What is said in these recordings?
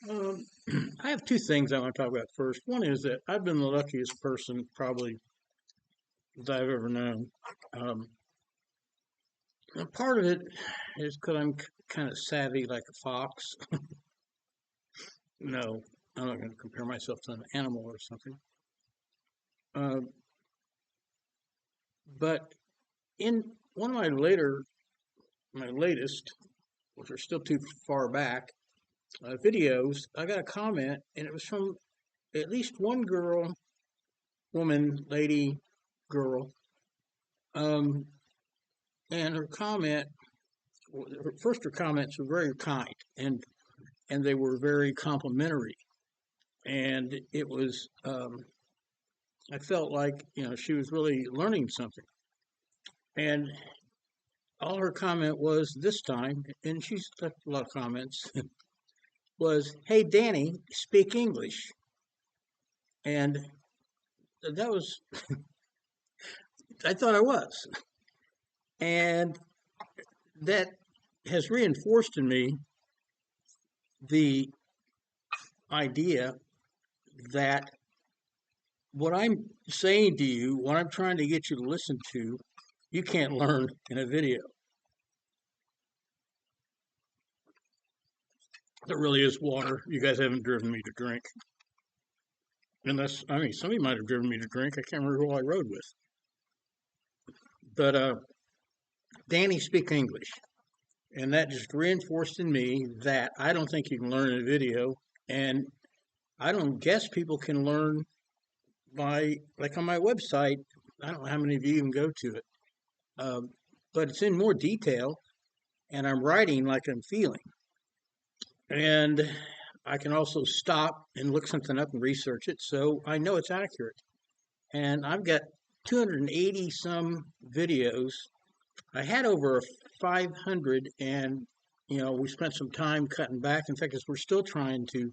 Um, I have two things I want to talk about first. One is that I've been the luckiest person probably that I've ever known. Um, and part of it is because I'm kind of savvy like a fox. No, I'm not going to compare myself to an animal or something. Uh, but in one of my latest, which are still too far back, videos, I got a comment, and it was from at least one girl, woman, lady, girl. Um, and her comment, her comments were very kind, and they were very complimentary. And it was, I felt like she was really learning something. And all her comment was this time, and she's left a lot of comments, was, "Hey, Danny, speak English." And that was, I thought I was. And that has reinforced in me the idea that what I'm saying to you, what I'm trying to get you to listen to, you can't learn in a video. There really is water. You guys haven't driven me to drink. Unless, I mean, somebody might have driven me to drink. I can't remember who I rode with. But Danny speak English. And that just reinforced in me that I don't think you can learn in a video. And I don't guess people can learn by, like on my website, I don't know how many of you even go to it. But it's in more detail, and I'm writing like I'm feeling. And I can also stop and look something up and research it, so I know it's accurate. And I've got 280 some videos. I had over 500, and we spent some time cutting back. In fact, we're still trying to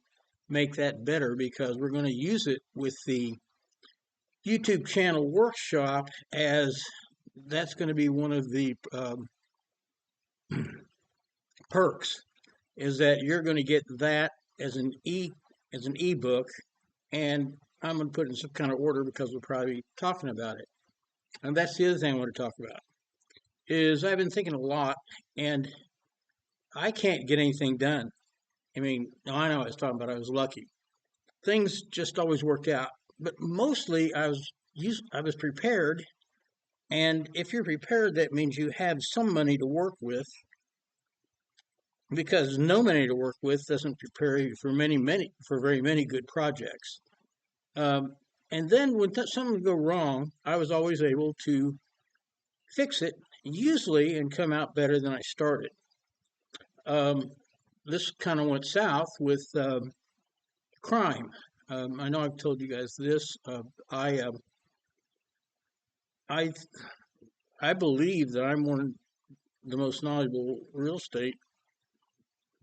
make that better because we're going to use it with the YouTube channel workshop, as that's going to be one of the perks, is that you're going to get that as an ebook, and I'm going to put it in some kind of order because we'll probably be talking about it. And that's the other thing I want to talk about is I've been thinking a lot, and I can't get anything done. I mean, I know I was talking about I was lucky. Things just always worked out, but mostly I was prepared, and if you're prepared, that means you have some money to work with, because no money to work with doesn't prepare you for very many good projects. Um, and then when something would go wrong, I was always able to fix it, usually, and come out better than I started. Um, this kind of went south with crime. I know I've told you guys this. I I believe that I'm one of the most knowledgeable real estate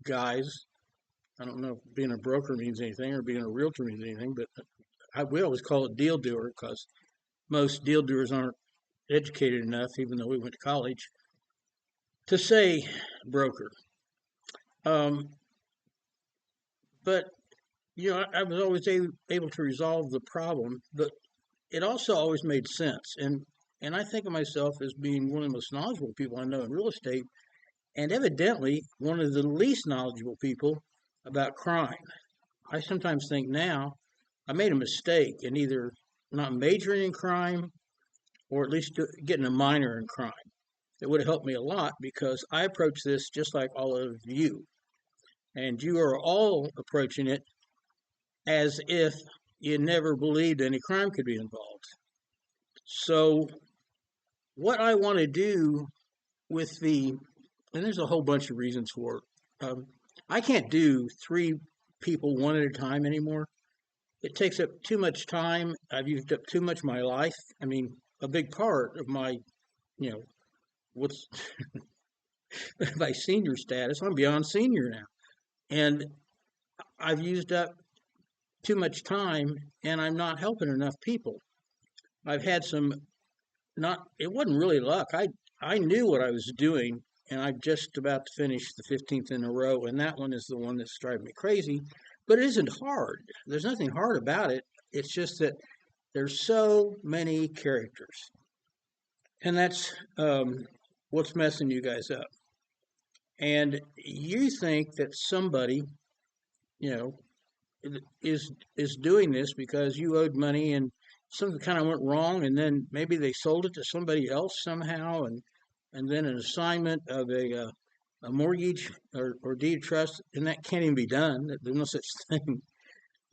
guys. I don't know if being a broker means anything or being a realtor means anything, but we always call it deal doer because most deal doers aren't educated enough, even though we went to college, to say broker. Um, but I was always able to resolve the problem, but it also always made sense. And I think of myself as being one of the most knowledgeable people I know in real estate, and evidently one of the least knowledgeable people about crime. I sometimes think now I made a mistake in either not majoring in crime or at least getting a minor in crime. It would have helped me a lot because I approach this just like all of you. And you are all approaching it as if you never believed any crime could be involved. So, what I want to do with and there's a whole bunch of reasons for it. I can't do three people one at a time anymore. It takes up too much time. I've used up too much of my life. I mean, a big part of my, you know, what's my senior status. I'm beyond senior now. And I've used up too much time, and I'm not helping enough people. I've had some not it wasn't really luck. I knew what I was doing, and I'm just about to finish the 15th in a row, and that one is the one that's driving me crazy but it isn't hard. There's nothing hard about it. It's just that there's so many characters, and that's what's messing you guys up. And you think that somebody, you know, is doing this because you owed money and something kind of went wrong, and then maybe they sold it to somebody else somehow, and then an assignment of a mortgage or deed of trust, and that can't even be done. There's no such thing.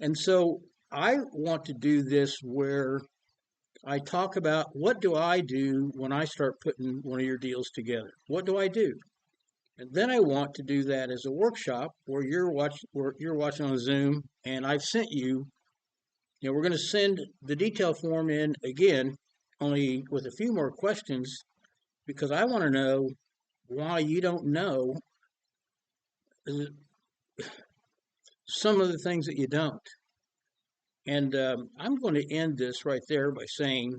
And so I want to do this where I talk about what do I do when I start putting one of your deals together. What do I do? And then I want to do that as a workshop where you're watching on Zoom, and I've sent you. We're going to send the detail form in again, only with a few more questions, because I want to know why you don't know some of the things that you don't. And I'm going to end this right there by saying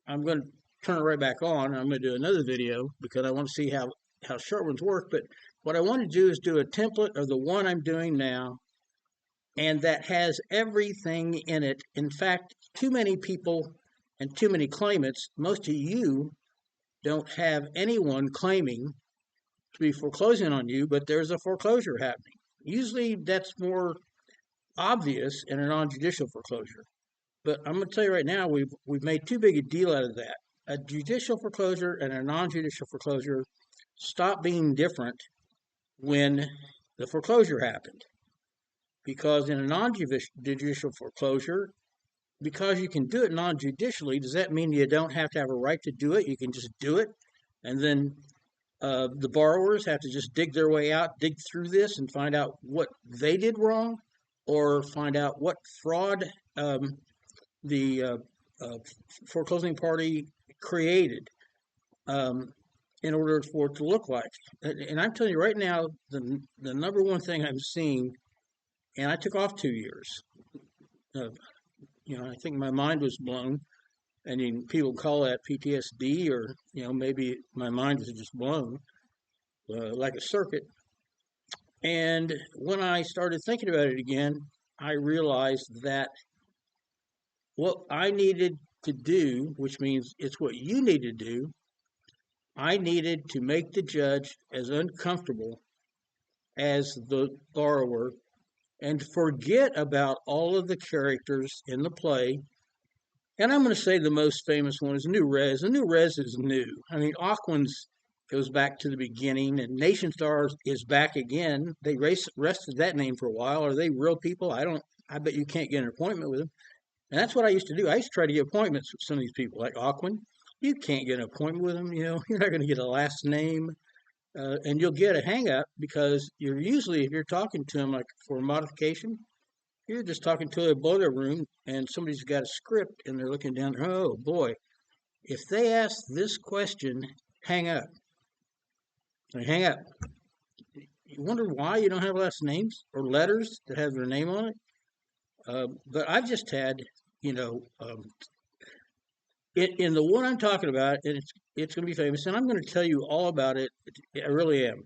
I'm going to turn it right back on. I'm going to do another video because I want to see how short ones work. But what I want to do is do a template of the one I'm doing now, and that has everything in it. In fact, too many people and too many claimants, most of you don't have anyone claiming to be foreclosing on you, but there's a foreclosure happening. Usually that's more obvious in a non-judicial foreclosure. But I'm going to tell you right now, we've made too big a deal out of that. A judicial foreclosure and a non-judicial foreclosure stop being different when the foreclosure happened. Because in a non-judicial foreclosure, because you can do it non-judicially, does that mean you don't have to have a right to do it? You can just do it, and then the borrowers have to just dig their way out, dig through this, and find out what they did wrong, or find out what fraud the foreclosing party created in order for it to look like. And I'm telling you right now, the number one thing I'm seeing, and I took off 2 years. I think my mind was blown. And people call that PTSD, or maybe my mind was just blown, like a circuit. And when I started thinking about it again, I realized that what I needed to do, which means it's what you need to do, I needed to make the judge as uncomfortable as the borrower and forget about all of the characters in the play. And I'm going to say the most famous one is New Res. And New Res is new. I mean, Aquins goes back to the beginning, and Nation Stars is back again. They rested that name for a while. Are they real people? I bet you can't get an appointment with them. And that's what I used to do. I used to try to get appointments with some of these people, like Aquin. You can't get an appointment with them. You're not going to get a last name. And you'll get a hang up because if you're talking to them like for a modification, you're just talking to a boiler room and somebody's got a script and they're looking down there. Oh boy, if they ask this question, hang up. Hang up. You wonder why you don't have last names or letters that have their name on it? But I've just had, in the one I'm talking about, and it's going to be famous, and I'm going to tell you all about it. I really am.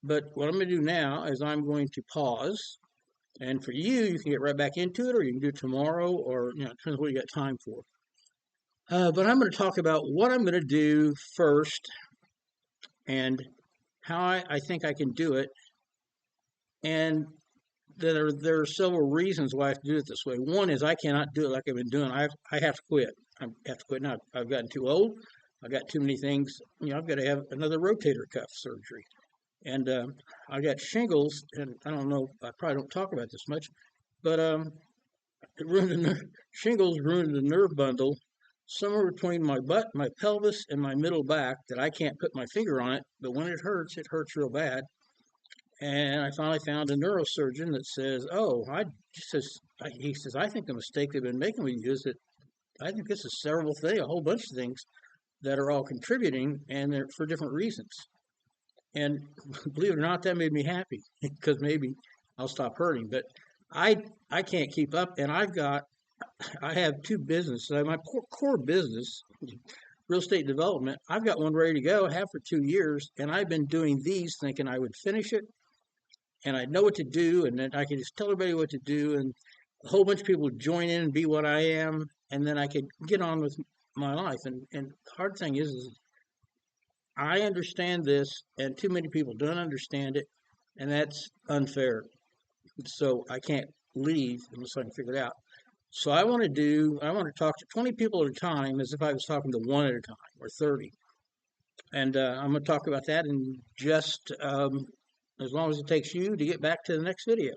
But what I'm going to do now is I'm going to pause. And for you can get right back into it, or you can do it tomorrow, or it depends what you got time for. But I'm going to talk about what I'm going to do first and how I think I can do it. And there are several reasons why I have to do it this way. One is I cannot do it like I've been doing. I have to quit. I have to quit now. I've gotten too old. I've got too many things. I've got to have another rotator cuff surgery. And I got shingles, and I don't know, I probably don't talk about this much, but shingles ruined the nerve bundle somewhere between my butt, my pelvis, and my middle back that I can't put my finger on it, but when it hurts real bad. And I finally found a neurosurgeon that says, he says, I think the mistake they've been making with you is that I think this is several things, a whole bunch of things that are all contributing, and they're for different reasons. And believe it or not, that made me happy because maybe I'll stop hurting. But I can't keep up, and I have two businesses. My core business, real estate development, I've got one ready to go. I have for 2 years, and I've been doing these thinking I would finish it. and I know what to do, and then I could just tell everybody what to do, and a whole bunch of people would join in and be what I am, and then I could get on with my life. And the hard thing is I understand this, and too many people don't understand it, and that's unfair. So I can't leave unless I can figure it out. So I want to talk to 20 people at a time as if I was talking to one at a time or 30. And I'm going to talk about that in just as long as it takes you to get back to the next video.